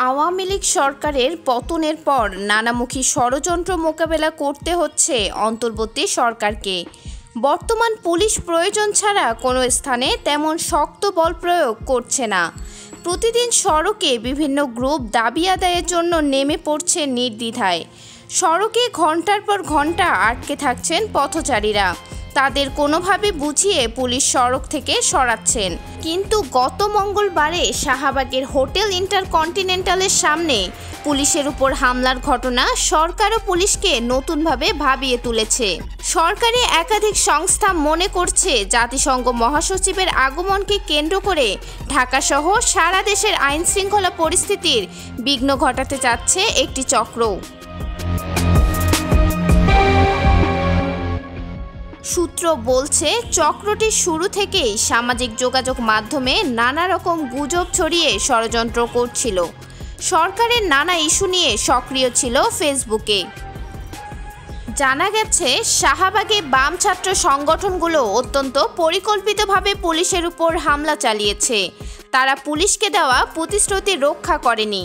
আওয়ামী লীগ সরকারের পতনের পর নানামুখী ষড়যন্ত্র মোকাবেলা করতে হচ্ছে অন্তর্বর্তী সরকারকে। বর্তমান পুলিশ প্রয়োজন ছাড়া কোনো স্থানে তেমন শক্ত বল প্রয়োগ করছে না। প্রতিদিন সড়কে বিভিন্ন গ্রুপ দাবি আদায়ের জন্য নেমে পড়ছে নির্দ্বিধায়। সড়কে ঘন্টার পর ঘন্টা আটকে থাকছেন পথচারীরা। তাদের কোনোভাবে বুঝিয়ে পুলিশ সড়ক থেকে সরাচ্ছেন। কিন্তু গত মঙ্গলবারে শাহবাগের হোটেল ইন্টারকন্টিনেন্টালের সামনে পুলিশের উপর হামলার ঘটনা সরকার ও পুলিশকে নতুনভাবে ভাবিয়ে তুলেছে। সরকারি একাধিক সংস্থা মনে করছে জাতিসংঘ মহাসচিবের আগমনকে কেন্দ্র করে ঢাকাসহ সারা দেশের আইন শৃঙ্খলা পরিস্থিতির বিঘ্ন ঘটাতে চাচ্ছে একটি চক্র। সূত্র বলছে, চক্রটি শুরু থেকেই সামাজিক যোগাযোগ মাধ্যমে নানা রকম গুজব ছড়িয়ে ষড়যন্ত্র করছিল। সরকারের নানা ইস্যু নিয়ে সক্রিয় ছিল ফেসবুকে। জানা গেছে, শাহবাগে বাম ছাত্র সংগঠনগুলো অত্যন্ত পরিকল্পিতভাবে পুলিশের উপর হামলা চালিয়েছে। তারা পুলিশকে দেওয়া প্রতিশ্রুতি রক্ষা করেনি।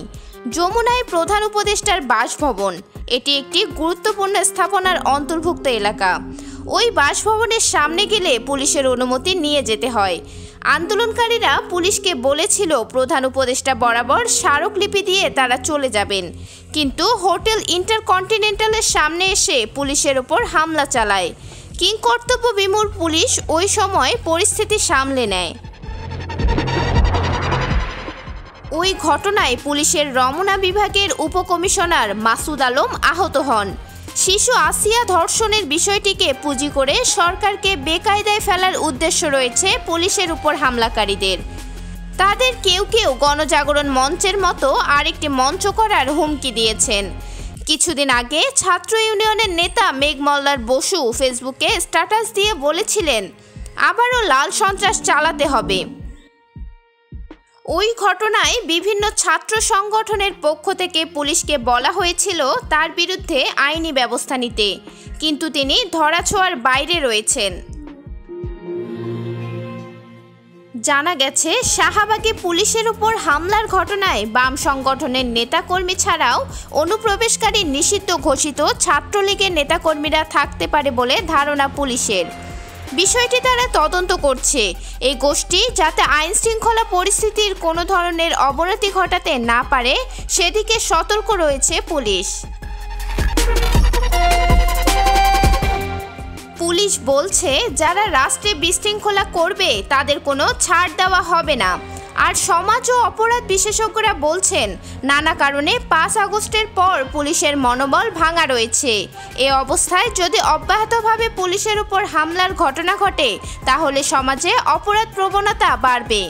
যমুনায় প্রধান উপদেষ্টার বাসভবন, এটি একটি গুরুত্বপূর্ণ স্থাপনার অন্তর্ভুক্ত এলাকা। ওই বাসভবনের সামনে গেলে পুলিশের অনুমতি নিয়ে যেতে হয়। আন্দোলনকারীরা পুলিশকে বলেছিল প্রধান উপদেষ্টা বরাবর স্মারকলিপি দিয়ে তারা চলে যাবেন, কিন্তু হোটেল ইন্টারকন্টিনেন্টালের সামনে এসে পুলিশের ওপর হামলা চালায়। কিংকর্তব্য বিমূঢ় পুলিশ ওই সময় পরিস্থিতি সামলে নেয়। ওই ঘটনায় পুলিশের রমনা বিভাগের উপকমিশনার মাসুদ আলম আহত হন। শিশু আসিয়া ধর্ষণের বিষয়টিকে পুঁজি করে সরকারকে বেকায়দায় ফেলার উদ্দেশ্য রয়েছে পুলিশের উপর হামলাকারীদের। তাদের কেউ কেউ গণজাগরণ মঞ্চের মতো আরেকটি মঞ্চ করার হুমকি দিয়েছেন। কিছুদিন আগে ছাত্র ইউনিয়নের নেতা মেঘমল্লার বসু ফেসবুকে স্ট্যাটাস দিয়ে বলেছিলেন, আবারও লাল সন্ত্রাস চালাতে হবে। ওই ঘটনায় বিভিন্ন ছাত্র সংগঠনের পক্ষ থেকে পুলিশকে বলা হয়েছিল তার বিরুদ্ধে আইনি ব্যবস্থা নিতে, কিন্তু তিনি ধরাছোঁয়ার বাইরে রয়েছেন। জানা গেছে, শাহবাগে পুলিশের উপর হামলার ঘটনায় বাম সংগঠনের নেতাকর্মী ছাড়াও অনুপ্রবেশকারী নিষিদ্ধ ঘোষিত ছাত্রলীগের নেতাকর্মীরা থাকতে পারে বলে ধারণা পুলিশের। বিষয়টি তারা তদন্ত করছে। এই গোষ্ঠী যাতে আইন শৃঙ্খলা পরিস্থিতির কোনো ধরনের অবনতি ঘটাতে না পারে সেদিকে সতর্ক রয়েছে পুলিশ। পুলিশ বলছে, যারা রাষ্ট্রে বিশৃঙ্খলা করবে তাদের কোনো ছাড় দেওয়া হবে না। আর সমাজ ও অপরাধ বিশেষজ্ঞরা বলছেন, নানা কারণে ৫ আগস্টের পর পুলিশের মনোবল ভাঙা রয়েছে। এ অবস্থায় যদি অব্যাহতভাবে পুলিশের উপর হামলার ঘটনা ঘটে তাহলে সমাজে অপরাধ প্রবণতা বাড়বে।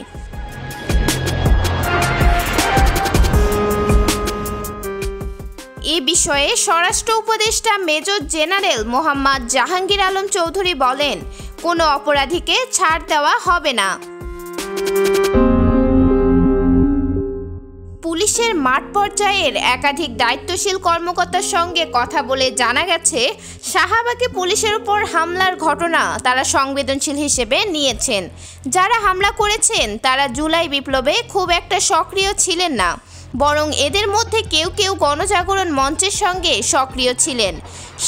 এ বিষয়ে স্বরাষ্ট্র উপদেষ্টা মেজর জেনারেল মোহাম্মদ জাহাঙ্গীর আলম চৌধুরী বলেন, কোনো অপরাধীকে ছাড় দেওয়া হবে না। পুলিশের মাঠ পর্যায়ের একাধিক দায়িত্বশীল কর্মকর্তার সঙ্গে কথা বলে জানা গেছে, শাহবাগে পুলিশের উপর হামলার ঘটনা তারা সংবেদনশীল হিসেবে নিয়েছেন। যারা হামলা করেছেন তারা জুলাই বিপ্লবে খুব একটা সক্রিয় ছিলেন না, বরং এদের মধ্যে কেউ কেউ গণজাগরণ মঞ্চের সঙ্গে সক্রিয় ছিলেন।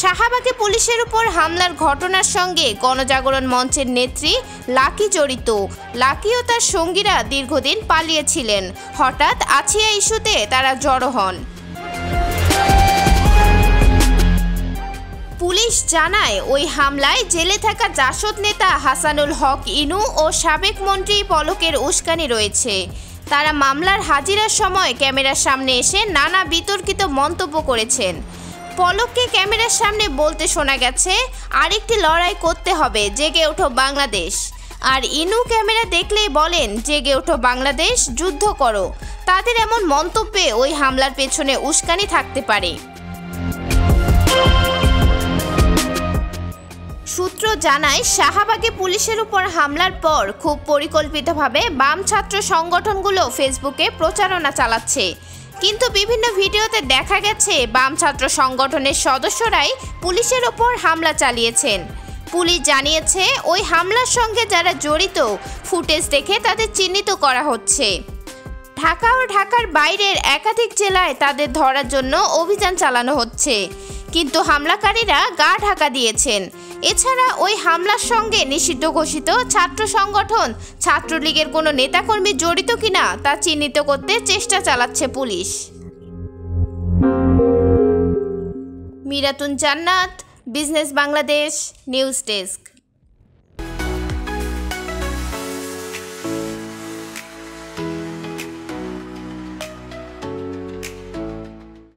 শাহবাগে পুলিশের উপর হামলার ঘটনার সঙ্গে গণজাগরণ মঞ্চের নেত্রী লাকি জড়িত। লাকি ও তার সঙ্গীরা দীর্ঘদিন পালিয়েছিলেন। হঠাৎ আছিয়া ইস্যুতে তারা জড়ো হন। পুলিশ জানায়, ওই হামলায় জেলে থাকা জাসদ নেতা হাসানুল হক ইনু ও সাবেক মন্ত্রী পলকের উস্কানি রয়েছে। তারা মামলার হাজিরার সময় ক্যামেরার সামনে এসে নানা বিতর্কিত মন্তব্য করেছেন। পলককে ক্যামেরার সামনে বলতে শোনা গেছে, আরেকটি লড়াই করতে হবে, জেগে ওঠো বাংলাদেশ। আর ইনু ক্যামেরা দেখলেই বলেন, জেগে ওঠো বাংলাদেশ, যুদ্ধ করো। তাদের এমন মন্তব্যে ওই হামলার পেছনে উস্কানি থাকতে পারে। সূত্র জানায়, শাহবাগে পুলিশের উপর হামলার পর খুব পরিকল্পিতভাবে বাম ছাত্র সংগঠনগুলো ফেসবুকে প্রচারণা চালাচ্ছে। কিন্তু বিভিন্ন ভিডিওতে দেখা গেছে বাম ছাত্র সংগঠনের সদস্যরাই পুলিশের ওপর হামলা চালিয়েছেন। পুলিশ জানিয়েছে, ওই হামলার সঙ্গে যারা জড়িত ফুটেজ দেখে তাদের চিহ্নিত করা হচ্ছে। ঢাকা ও ঢাকার বাইরের একাধিক জেলায় তাদের ধরার জন্য অভিযান চালানো হচ্ছে, কিন্তু হামলাকারীরা গা ঢাকা দিয়েছেন। এছাড়া ওই হামলার সঙ্গে নিষিদ্ধ ঘোষিত ছাত্র সংগঠন ছাত্রলীগের কোনো নেতাকর্মী জড়িত কিনা তা চিহ্নিত করতে চেষ্টা চালাচ্ছে পুলিশ। মিরাতুন জান্নাত, বিজনেস বাংলাদেশ, নিউজ ডেস্ক।